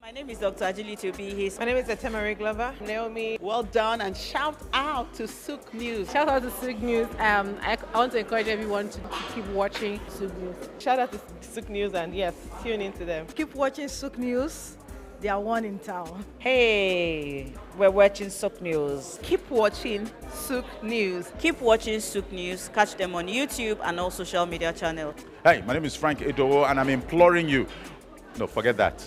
My name is Dr. Agility Obi. My name is Etemari Glover. Naomi, well done, and shout out to Souq News. Shout out to Souq News. I want to encourage everyone to keep watching Souq News. Shout out to Souq News, and yes, tune into them. Keep watching Souq News. They are one in town. Hey, we're watching Souq News. Keep watching Souq News. Keep watching Souq News. Catch them on YouTube and all social media channels. Hey, my name is Frank Edowo, and I'm imploring you. No, forget that.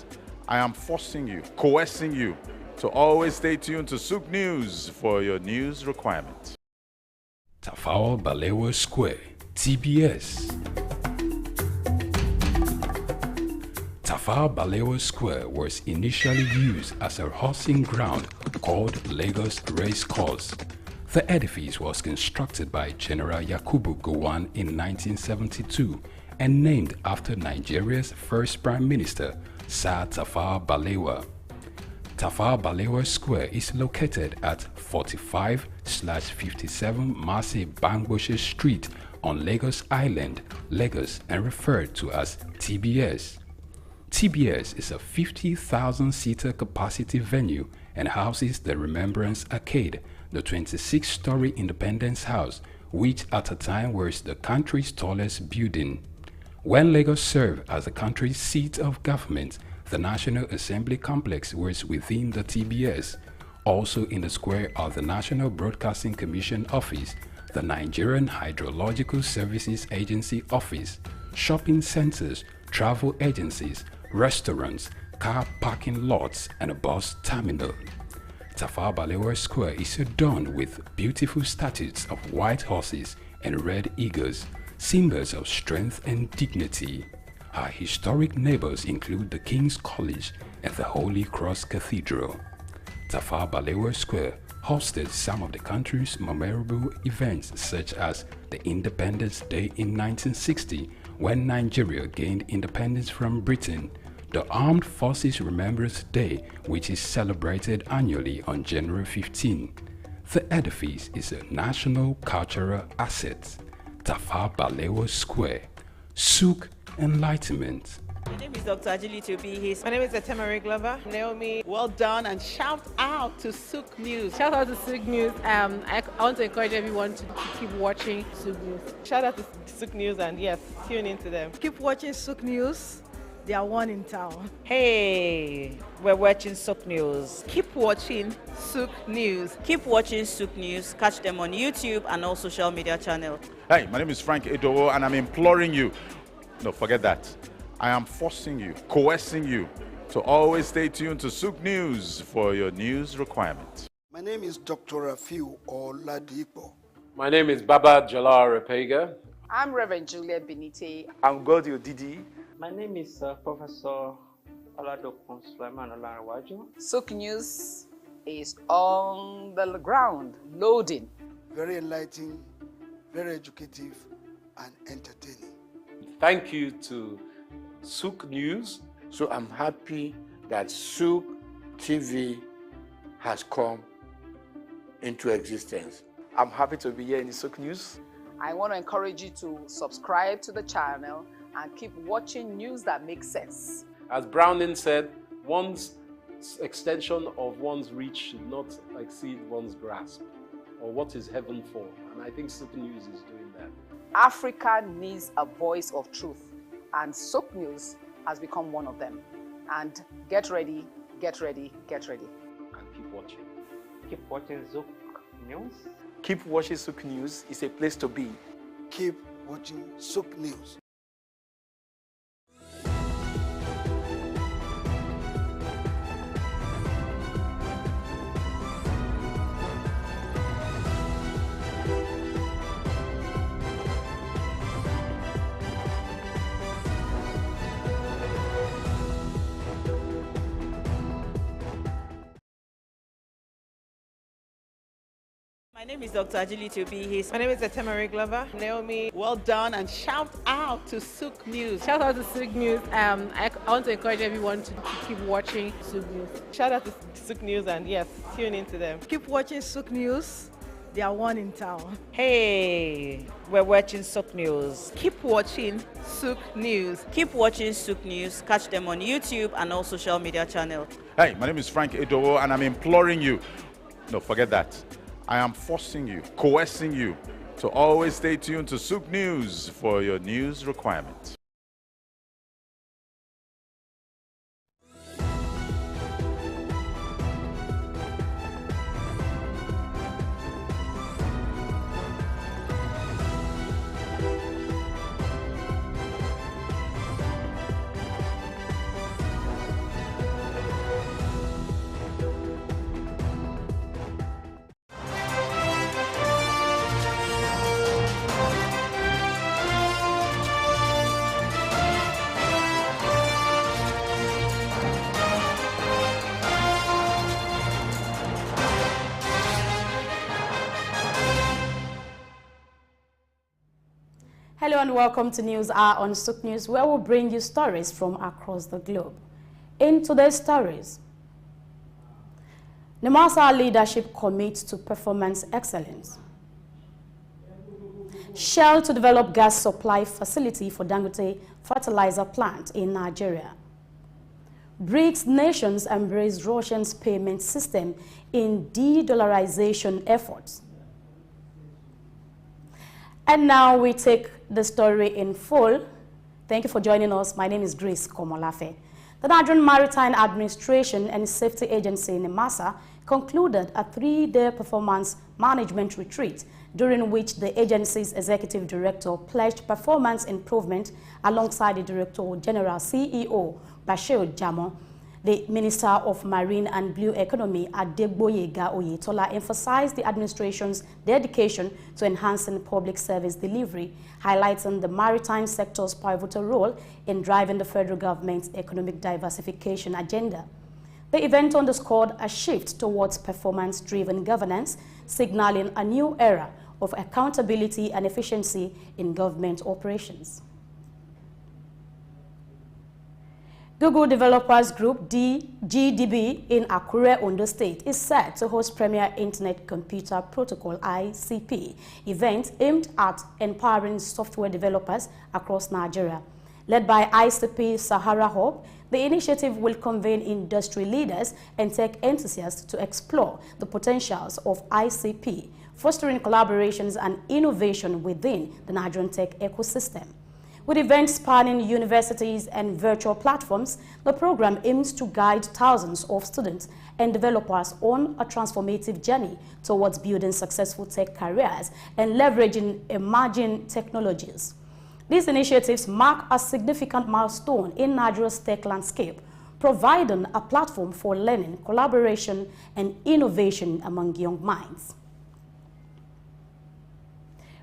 I am forcing you, coercing you to always stay tuned to Souq News for your news requirements. Tafawa Balewa Square, TBS. Tafawa Balewa Square was initially used as a horsing ground called Lagos Race Course. The edifice was constructed by General Yakubu Gowon in 1972 and named after Nigeria's first Prime Minister, Sir Tafawa Balewa. Tafawa Balewa Square is located at 45/57 Marse Bangboshe Street on Lagos Island, Lagos, and referred to as TBS. TBS is a 50,000-seater capacity venue and houses the Remembrance Arcade, the 26-story Independence House, which at a time was the country's tallest building. When Lagos served as the country's seat of government, the National Assembly Complex was within the TBS. Also in the square are the National Broadcasting Commission Office, the Nigerian Hydrological Services Agency Office, shopping centers, travel agencies, restaurants, car parking lots, and a bus terminal. Tafawa Balewa Square is adorned with beautiful statues of white horses and red eagles, symbols of strength and dignity. Our historic neighbors include the King's College and the Holy Cross Cathedral. Tafawa Balewa Square hosted some of the country's memorable events, such as the Independence Day in 1960, when Nigeria gained independence from Britain, the Armed Forces Remembrance Day, which is celebrated annually on January 15. The edifice is a national cultural asset. Tafawa Balewa Square, Souq Enlightenment. My name is Dr. Agility Obi. My name is Etemari Glover. Naomi, well done, and shout out to Souq News. Shout out to Souq News. I want to encourage everyone to keep watching Souq News. Shout out to Souq News, and yes, tune into them. Keep watching Souq News. They are one in town. Hey, we're watching Souq News. Keep watching Souq News. Keep watching Souq News. Catch them on YouTube and all social media channels. Hey, my name is Frank Edowo, and I'm imploring you. No, forget that. I am forcing you, coercing you to always stay tuned to Souq News for your news requirements. My name is Dr. Rafiu Oladipo. My name is Baba Jalal Repega. I'm Reverend Juliet Benite. I'm Godi Odidi. My name is Professor Oladokun Sulaiman Olarawaju. Souq News is on the ground, loading. Very enlightening, very educative, and entertaining. Thank you to Souq News. So I'm happy that Souq TV has come into existence. I'm happy to be here in the Souq News. I want to encourage you to subscribe to the channel and keep watching news that makes sense. As Browning said, one's extension of one's reach should not exceed one's grasp, or what is heaven for. And I think Souq News is doing that. Africa needs a voice of truth, and Souq News has become one of them. And get ready, get ready, get ready. And keep watching. Keep watching Souq News. Keep watching Souq News. It's a place to be. Keep watching Souq News. My name is Dr. Agility Obi. My name is Etemari Glover. Naomi, well done, and shout out to Souq News. Shout out to Souq News. I want to encourage everyone to keep watching Souq News. Shout out to Souq News, and yes, tune into them. Keep watching Souq News. They are one in town. Hey, we're watching Souq News. Keep watching Souq News. Keep watching Souq News. Catch them on YouTube and all social media channels. Hey, my name is Frank Edowo, and I'm imploring you. No, forget that. I am forcing you, coercing you to always stay tuned to Souq News for your news requirements. Hello and welcome to News Hour on Souq News, where we'll bring you stories from across the globe. In today's stories, Nemasa leadership commits to performance excellence. Shell to develop gas supply facility for Dangote fertilizer plant in Nigeria. BRICS nations embrace Russia's payment system in de-dollarization efforts. And now we take the story in full. Thank you for joining us. My name is Grace Komolafe. The Nigerian Maritime Administration and Safety Agency, NIMASA, concluded a 3-day performance management retreat during which the agency's executive director pledged performance improvement alongside the Director General CEO, Bashir Jamo. The Minister of Marine and Blue Economy, Adegboyega Oyetola, emphasized the administration's dedication to enhancing public service delivery, highlighting the maritime sector's pivotal role in driving the federal government's economic diversification agenda. The event underscored a shift towards performance-driven governance, signaling a new era of accountability and efficiency in government operations. Google Developers Group, GDB, in Akure, Ondo State, is set to host Premier Internet Computer Protocol, ICP, event aimed at empowering software developers across Nigeria. Led by ICP Sahara Hub, the initiative will convene industry leaders and tech enthusiasts to explore the potentials of ICP, fostering collaborations and innovation within the Nigerian tech ecosystem. With events spanning universities and virtual platforms, the program aims to guide thousands of students and developers on a transformative journey towards building successful tech careers and leveraging emerging technologies. These initiatives mark a significant milestone in Nigeria's tech landscape, providing a platform for learning, collaboration, and innovation among young minds.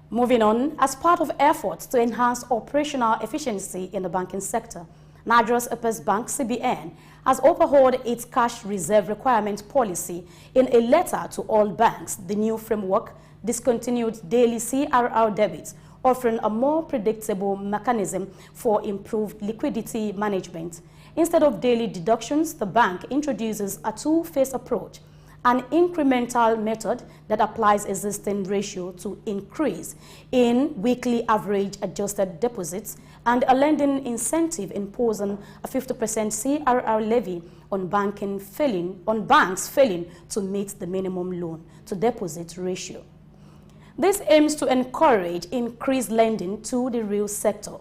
Moving on, as part of efforts to enhance operational efficiency in the banking sector, Nigeria's Upper Bank, CBN, has overhauled its cash reserve requirement policy in a letter to all banks. The new framework discontinued daily CRR debits, offering a more predictable mechanism for improved liquidity management. Instead of daily deductions, the bank introduces a two-phase approach, an incremental method that applies existing ratio to increase in weekly average adjusted deposits, and a lending incentive imposing a 50% CRR levy on banks failing to meet the minimum loan to deposit ratio. This aims to encourage increased lending to the real sector.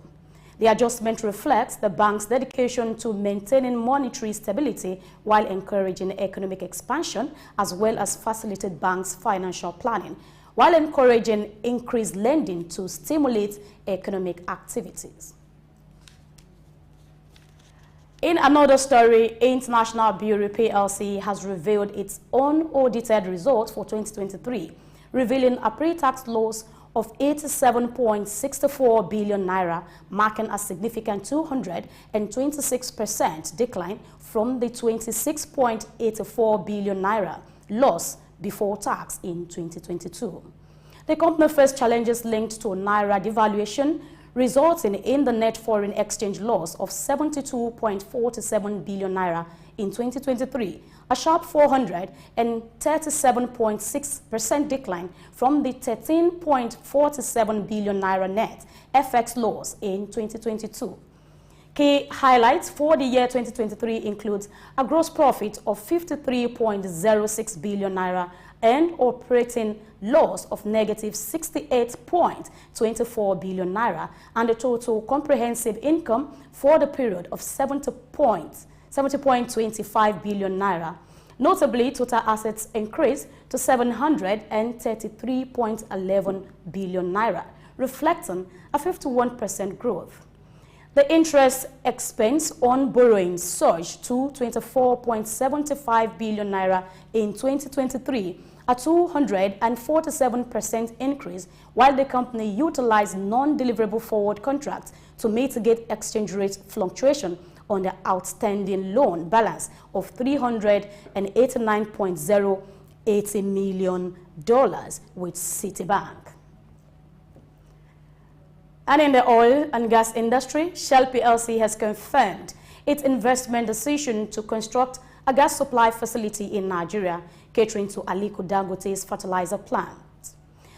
The adjustment reflects the bank's dedication to maintaining monetary stability while encouraging economic expansion, as well as facilitate banks' financial planning, while encouraging increased lending to stimulate economic activities. In another story, International Bureau PLC has revealed its unaudited results for 2023, revealing a pre-tax loss of 87.64 billion naira, marking a significant 226% decline from the 26.84 billion naira loss before tax in 2022. The company faced challenges linked to naira devaluation, resulting in the net foreign exchange loss of 72.47 billion naira in 2023, a sharp 437.6% decline from the 13.47 billion naira net FX loss in 2022. Key highlights for the year 2023 includes a gross profit of 53.06 billion naira and operating loss of negative 68.24 billion naira, and a total comprehensive income for the period of 70.25 billion naira. Notably, total assets increased to 733.11 billion naira, reflecting a 51% growth. The interest expense on borrowing surged to 24.75 billion naira in 2023, a 247% increase, while the company utilized non-deliverable forward contracts to mitigate exchange rate fluctuation on the outstanding loan balance of $389.080 million with Citibank. And in the oil and gas industry, Shell PLC has confirmed its investment decision to construct a gas supply facility in Nigeria, catering to Aliko Dangote's fertilizer plant.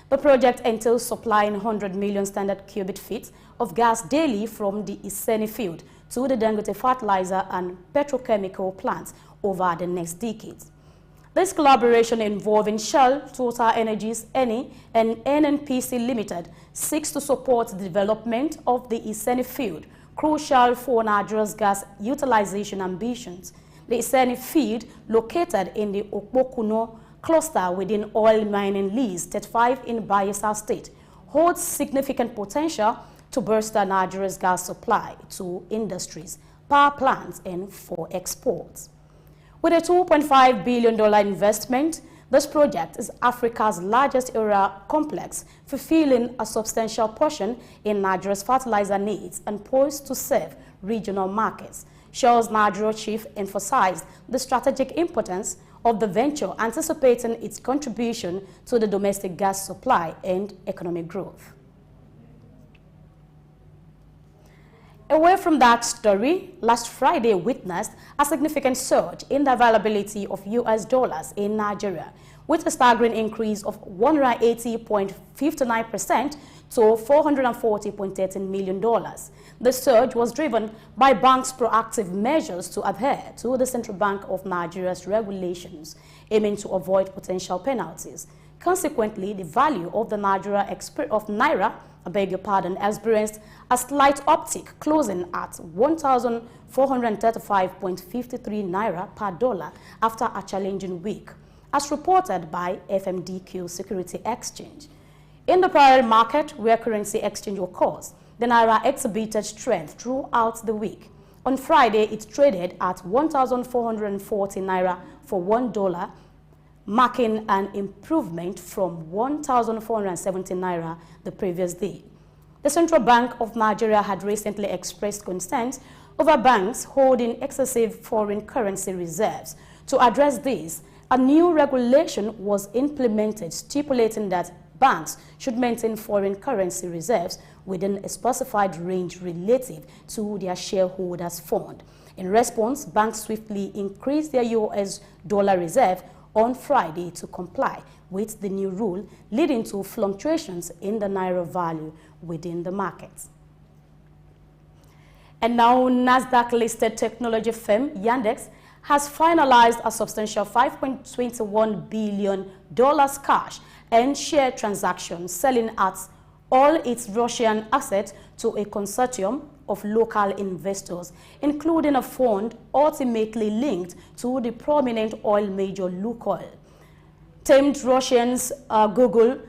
The project entails supplying 100 million standard cubic feet of gas daily from the Iseni field to the Dangote fertilizer and petrochemical plants over the next decade. This collaboration involving Shell, Total Energies, Eni, and NNPC Limited seeks to support the development of the Iseni field, crucial for Nigeria's gas utilization ambitions. The Iseni field, located in the Okpokuno cluster within oil mining lease 35 in Bayelsa State, holds significant potential to bolster Nigeria's gas supply to industries, power plants, and for exports. With a $2.5 billion investment, this project is Africa's largest area complex, fulfilling a substantial portion in Nigeria's fertilizer needs and poised to serve regional markets. Shell's Nigeria chief emphasized the strategic importance of the venture, anticipating its contribution to the domestic gas supply and economic growth. Away from that story, last Friday witnessed a significant surge in the availability of US dollars in Nigeria, with a staggering increase of 180.59% to $440.13 million. The surge was driven by banks' proactive measures to adhere to the Central Bank of Nigeria's regulations, aiming to avoid potential penalties. Consequently, the value of the Naira experienced a slight uptick, closing at 1,435.53 naira per dollar after a challenging week, as reported by FMDQ Security Exchange. In the parallel market, where currency exchange occurs, the Naira exhibited strength throughout the week. On Friday, it traded at 1,440 naira for $1, marking an improvement from 1,470 naira the previous day. The Central Bank of Nigeria had recently expressed concerns over banks holding excessive foreign currency reserves. To address this, a new regulation was implemented stipulating that banks should maintain foreign currency reserves within a specified range relative to their shareholders' fund. In response, banks swiftly increased their US dollar reserve on Friday to comply with the new rule, leading to fluctuations in the Naira value within the markets. And now, Nasdaq-listed technology firm Yandex has finalized a substantial $5.21 billion cash and share transaction, selling at all its Russian assets to a consortium of local investors, including a fund ultimately linked to the prominent oil major Lukoil. Tamed Russians Google,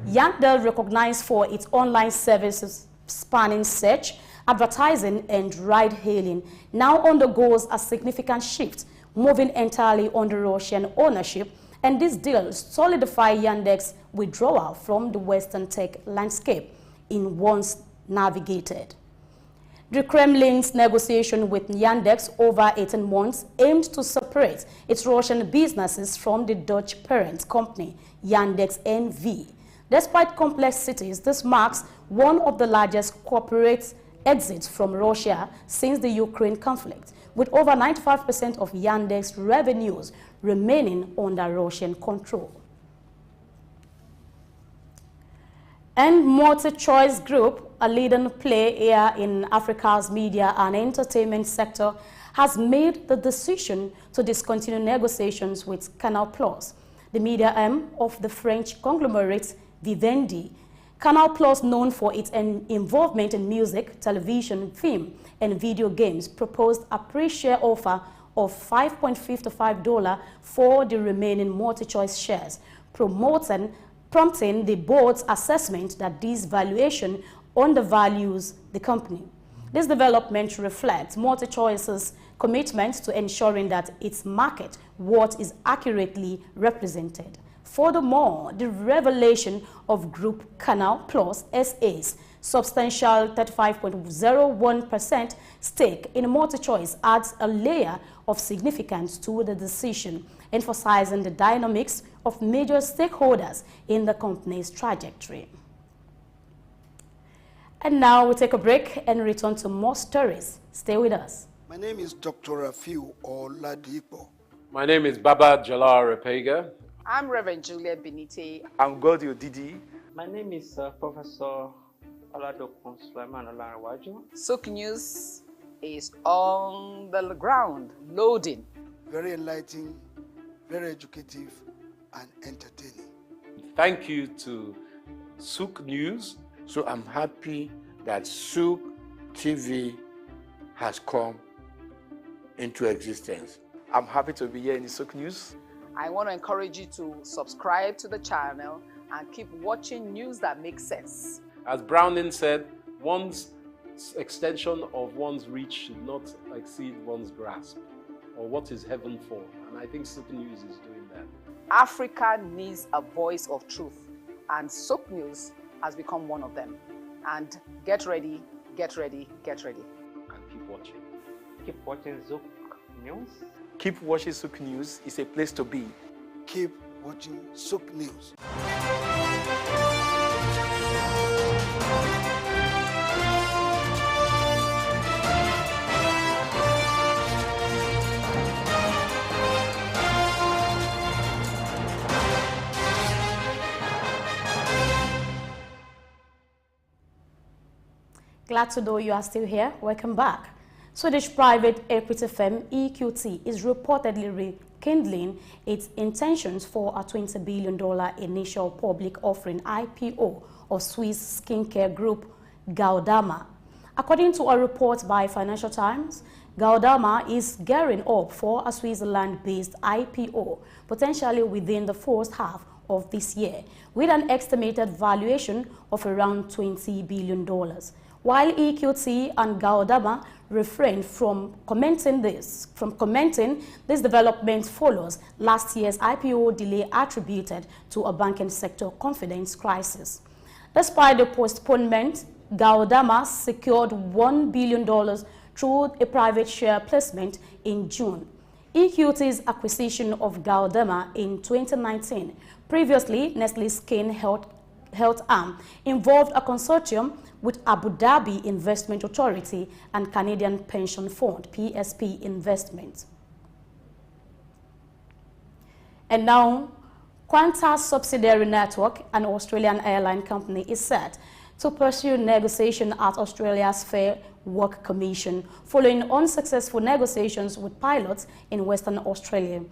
Yandex, recognized for its online services spanning search, advertising, and ride-hailing, now undergoes a significant shift, moving entirely under Russian ownership, and this deal solidifies Yandex's withdrawal from the Western tech landscape in once navigated. The Kremlin's negotiation with Yandex over 18 months aimed to separate its Russian businesses from the Dutch parent company, Yandex NV. Despite complexities, this marks one of the largest corporate exit from Russia since the Ukraine conflict, with over 95% of Yandex revenues remaining under Russian control. And MultiChoice Group, a leading player in Africa's media and entertainment sector, has made the decision to discontinue negotiations with Canal Plus, the media arm of the French conglomerate Vivendi. Canal Plus, known for its involvement in music, television, film, and video games, proposed a pre-share offer of $5.55 for the remaining MultiChoice shares, prompting the board's assessment that this valuation undervalues the company. This development reflects MultiChoice's commitment to ensuring that its market worth is accurately represented. Furthermore, the revelation of Group Canal Plus SA's substantial 35.01% stake in MultiChoice adds a layer of significance to the decision, emphasizing the dynamics of major stakeholders in the company's trajectory. And now we take a break and return to more stories. Stay with us. My name is Dr. Rafiu Oladipo. My name is Baba Jalal Repega. I'm Reverend Juliet Benite. I'm Godio Didi. My name is Professor Oladokun Sulaiman Olarawaju. Souq News is on the ground, loading. Very enlightening, very educative, and entertaining. Thank you to Souq News. So I'm happy that Souq TV has come into existence. I'm happy to be here in the Souq News. I want to encourage you to subscribe to the channel and keep watching news that makes sense. As Browning said, one's extension of one's reach should not exceed one's grasp, or what is heaven for. And I think Souq News is doing that. Africa needs a voice of truth, and Souq News has become one of them. And get ready, get ready, get ready. And keep watching. Keep watching Souq News. Keep watching Souq News. It's a place to be. Keep watching Souq News. Glad to know you are still here. Welcome back. Swedish private equity firm EQT is reportedly rekindling its intentions for a $20 billion initial public offering IPO of Swiss skincare group Galderma. According to a report by Financial Times, Galderma is gearing up for a Switzerland-based IPO, potentially within the first half of this year, with an estimated valuation of around $20 billion. While EQT and Galderma refrained from commenting this development follows last year's IPO delay attributed to a banking sector confidence crisis. Despite the postponement, Galderma secured $1 billion through a private share placement in June. EQT's acquisition of Galderma in 2019, previously Nestle's Skin Health arm, involved a consortium with Abu Dhabi Investment Authority and Canadian Pension Fund, PSP Investments. And now, Qantas subsidiary network, an Australian airline company, is set to pursue negotiation at Australia's Fair Work Commission following unsuccessful negotiations with pilots in Western Australia.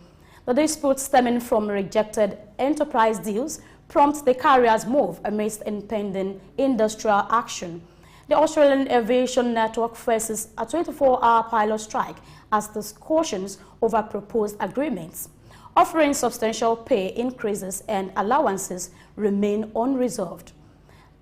The dispute stemming from rejected enterprise deals prompts the carrier's move amidst impending industrial action. The Australian Aviation Network faces a 24-hour pilot strike as discussions over proposed agreements, offering substantial pay increases and allowances, remain unresolved.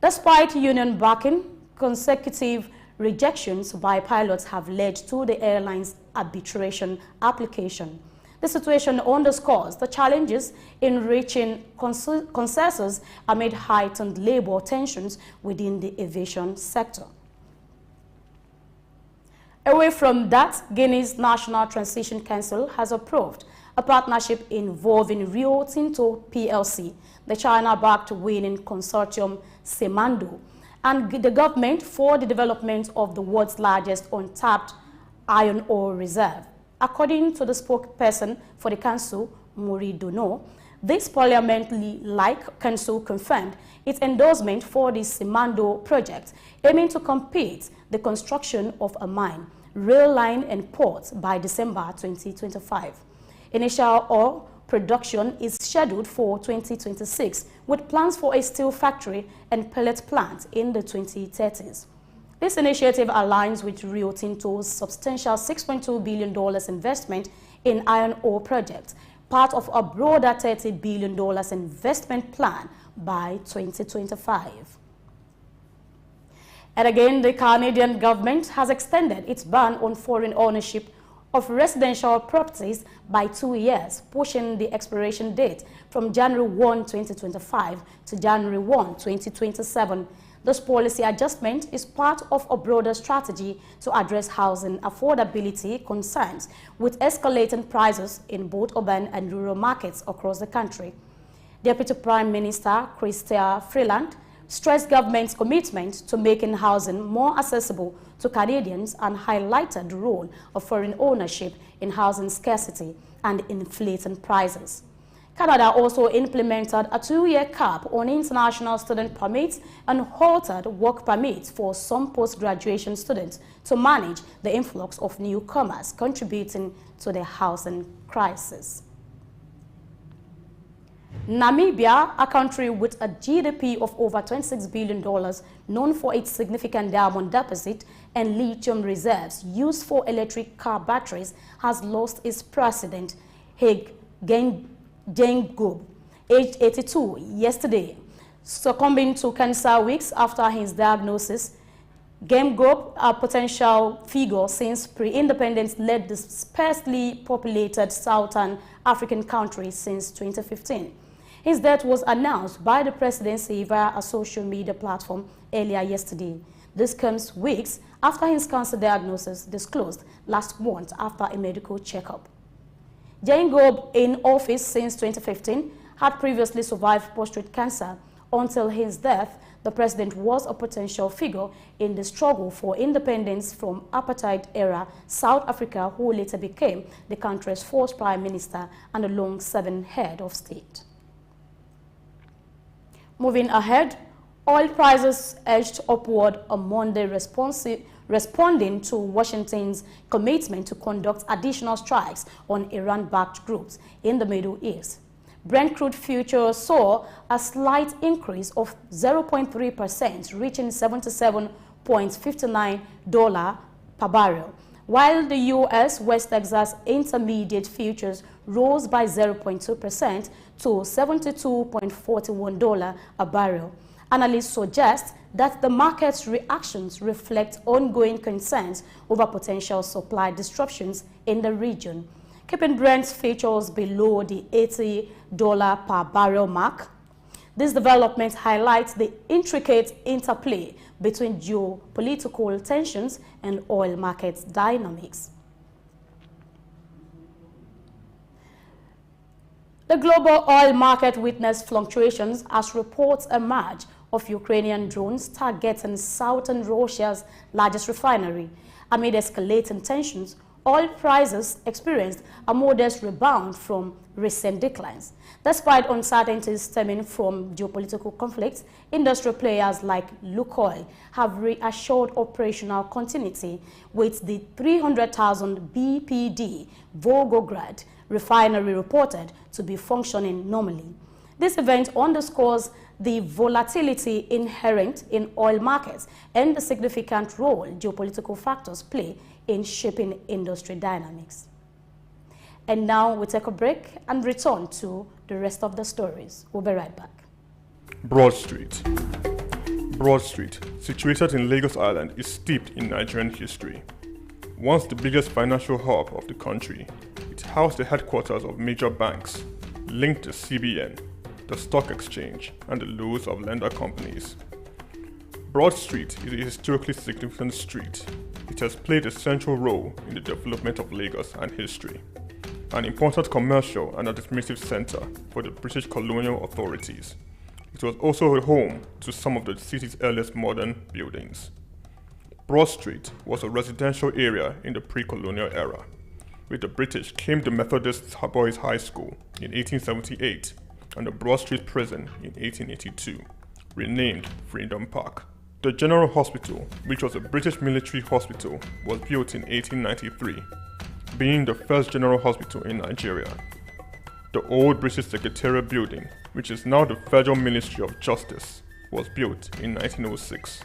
Despite union backing, consecutive rejections by pilots have led to the airline's arbitration application. The situation underscores the challenges in reaching consensus amid heightened labor tensions within the aviation sector. Away from that, Guinea's National Transition Council has approved a partnership involving Rio Tinto PLC, the China-backed winning consortium Simandou, and the government for the development of the world's largest untapped iron ore reserve. According to the spokesperson for the council, Muri Dono, this parliamentary-like council confirmed its endorsement for the Simando project, aiming to complete the construction of a mine, rail line and port by December 2025. Initial ore production is scheduled for 2026, with plans for a steel factory and pellet plant in the 2030s. This initiative aligns with Rio Tinto's substantial $6.2 billion investment in iron ore projects, part of a broader $30 billion investment plan by 2025. And again, the Canadian government has extended its ban on foreign ownership of residential properties by 2 years, pushing the expiration date from January 1, 2025 to January 1, 2027. This policy adjustment is part of a broader strategy to address housing affordability concerns with escalating prices in both urban and rural markets across the country. Deputy Prime Minister Chrystia Freeland stressed government's commitment to making housing more accessible to Canadians and highlighted the role of foreign ownership in housing scarcity and inflating prices. Canada also implemented a 2-year cap on international student permits and halted work permits for some post-graduation students to manage the influx of newcomers, contributing to the housing crisis. Namibia, a country with a GDP of over $26 billion, known for its significant diamond deposit and lithium reserves used for electric car batteries, has lost its president, Jacob, aged 82, yesterday, succumbing to cancer weeks after his diagnosis. Jacob, a potential figure since pre-independence, led the sparsely populated southern African country since 2015. His death was announced by the presidency via a social media platform earlier yesterday. This comes weeks after his cancer diagnosis disclosed last month after a medical checkup. Jacob, in office since 2015, had previously survived prostate cancer. Until his death, the president was a potential figure in the struggle for independence from apartheid-era South Africa, who later became the country's fourth prime minister and a long-serving head of state. Moving ahead, oil prices edged upward on Monday, responding to Washington's commitment to conduct additional strikes on Iran-backed groups in the Middle East. Brent crude futures saw a slight increase of 0.3%, reaching $77.59 per barrel, while the U.S. West Texas Intermediate futures rose by 0.2% to $72.41 a barrel. Analysts suggest that the market's reactions reflect ongoing concerns over potential supply disruptions in the region, keeping Brent's futures below the $80 per barrel mark. This development highlights the intricate interplay between geopolitical tensions and oil market dynamics. The global oil market witnessed fluctuations as reports emerge of Ukrainian drones targeting southern Russia's largest refinery. Amid escalating tensions, oil prices experienced a modest rebound from recent declines. Despite uncertainties stemming from geopolitical conflicts, industry players like Lukoil have reassured operational continuity, with the 300,000 BPD Volgograd refinery reported to be functioning normally. This event underscores the volatility inherent in oil markets and the significant role geopolitical factors play in shaping industry dynamics. And now we take a break and return to the rest of the stories. We'll be right back. Broad Street. Broad Street, situated in Lagos Island, is steeped in Nigerian history. Once the biggest financial hub of the country, it housed the headquarters of major banks, linked to CBN, the stock exchange, and the loads of lender companies. Broad Street is a historically significant street. It has played a central role in the development of Lagos and history, an important commercial and administrative center for the British colonial authorities. It was also home to some of the city's earliest modern buildings. Broad Street was a residential area in the pre-colonial era. With the British came the Methodist Boys High School in 1878 and the Broad Street Prison in 1882, renamed Freedom Park. The General Hospital, which was a British military hospital, was built in 1893, being the first general hospital in Nigeria. The old British Secretariat building, which is now the Federal Ministry of Justice, was built in 1906.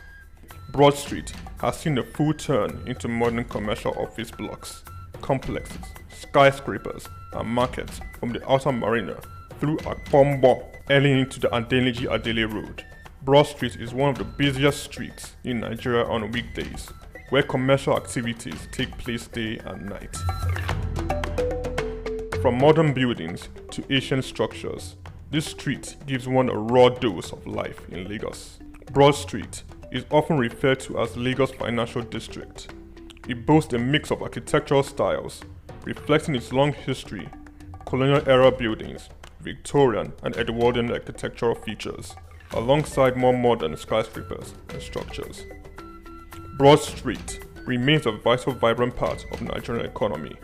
Broad Street has seen a full turn into modern commercial office blocks, complexes, skyscrapers, and markets from the outer marina through Akpombo early into the Adeliji-Adele Road. Broad Street is one of the busiest streets in Nigeria on weekdays, where commercial activities take place day and night. From modern buildings to ancient structures, this street gives one a raw dose of life in Lagos. Broad Street is often referred to as Lagos Financial District. It boasts a mix of architectural styles, reflecting its long history, colonial-era buildings, Victorian and Edwardian architectural features, alongside more modern skyscrapers and structures. Broad Street remains a vital, vibrant part of the Nigerian economy.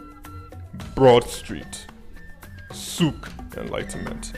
Broad Street. Souq Enlightenment.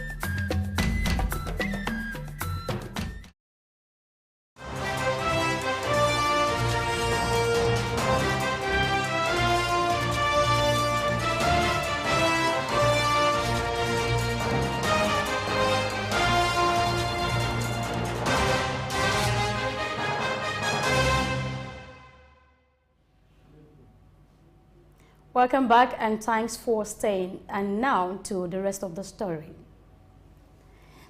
Welcome back and thanks for staying. And now to the rest of the story.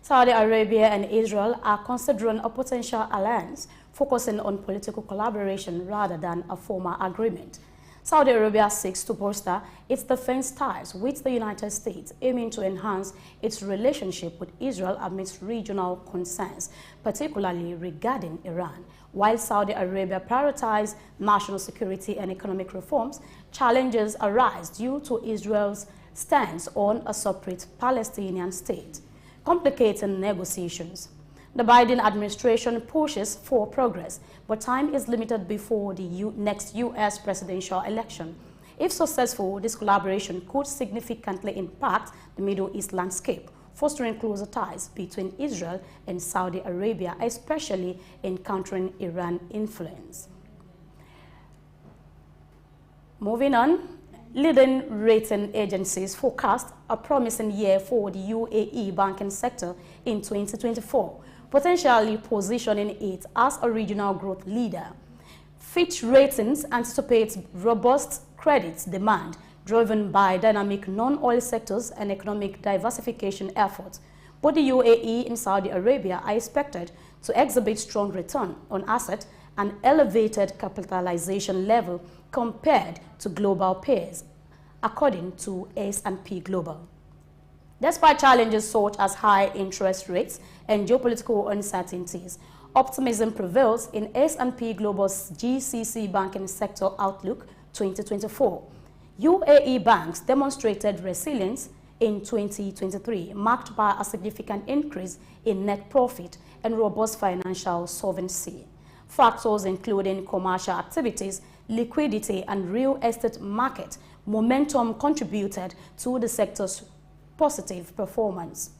Saudi Arabia and Israel are considering a potential alliance focusing on political collaboration rather than a formal agreement. Saudi Arabia seeks to bolster its defense ties with the United States, aiming to enhance its relationship with Israel amidst regional concerns, particularly regarding Iran. While Saudi Arabia prioritizes national security and economic reforms, challenges arise due to Israel's stance on a separate Palestinian state, complicating negotiations. The Biden administration pushes for progress, but time is limited before the next U.S. presidential election. If successful, this collaboration could significantly impact the Middle East landscape, fostering closer ties between Israel and Saudi Arabia, especially in countering Iran influence. Moving on, leading rating agencies forecast a promising year for the UAE banking sector in 2024, potentially positioning it as a regional growth leader. Fitch Ratings anticipates robust credit demand driven by dynamic non-oil sectors and economic diversification efforts. Both the UAE and Saudi Arabia are expected to exhibit strong return on asset and elevated capitalization level compared to global peers, according to S&P Global. Despite challenges such as high interest rates and geopolitical uncertainties, optimism prevails in S&P Global's GCC banking sector outlook 2024. UAE banks demonstrated resilience in 2023, marked by a significant increase in net profit and robust financial solvency. Factors including commercial activities, liquidity, and real estate market momentum contributed to the sector's positive performance.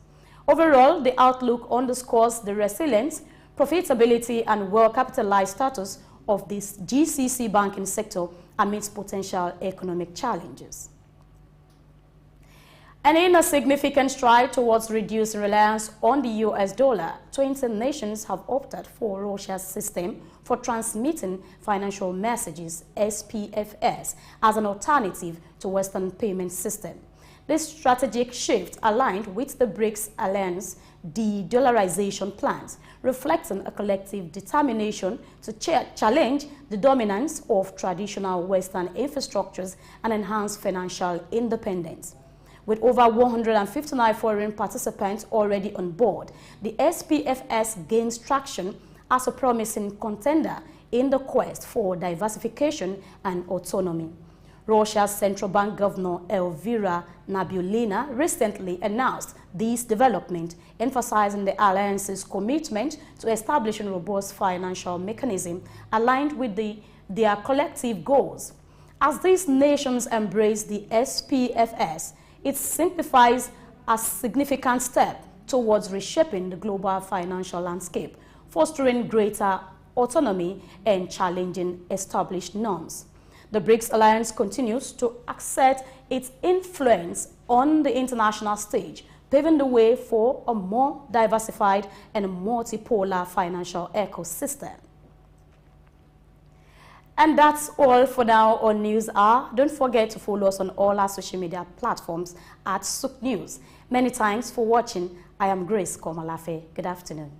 Overall, the outlook underscores the resilience, profitability, and well-capitalized status of this GCC banking sector amidst potential economic challenges. And in a significant stride towards reduced reliance on the US dollar, 20 nations have opted for Russia's system for transmitting financial messages, SPFS, as an alternative to Western payment system. This strategic shift aligned with the BRICS Alliance de-dollarization plans, reflecting a collective determination to challenge the dominance of traditional Western infrastructures and enhance financial independence. With over 159 foreign participants already on board, the SPFS gains traction as a promising contender in the quest for diversification and autonomy. Russia's central bank governor Elvira Nabiullina recently announced this development, emphasizing the alliance's commitment to establishing a robust financial mechanism aligned with their collective goals. As these nations embrace the SPFS, it signifies a significant step towards reshaping the global financial landscape, fostering greater autonomy and challenging established norms. The BRICS alliance continues to exert its influence on the international stage, paving the way for a more diversified and multipolar financial ecosystem. And that's all for now on News Hour. Don't forget to follow us on all our social media platforms at Souq News. Many thanks for watching. I am Grace Komalafe. Good afternoon.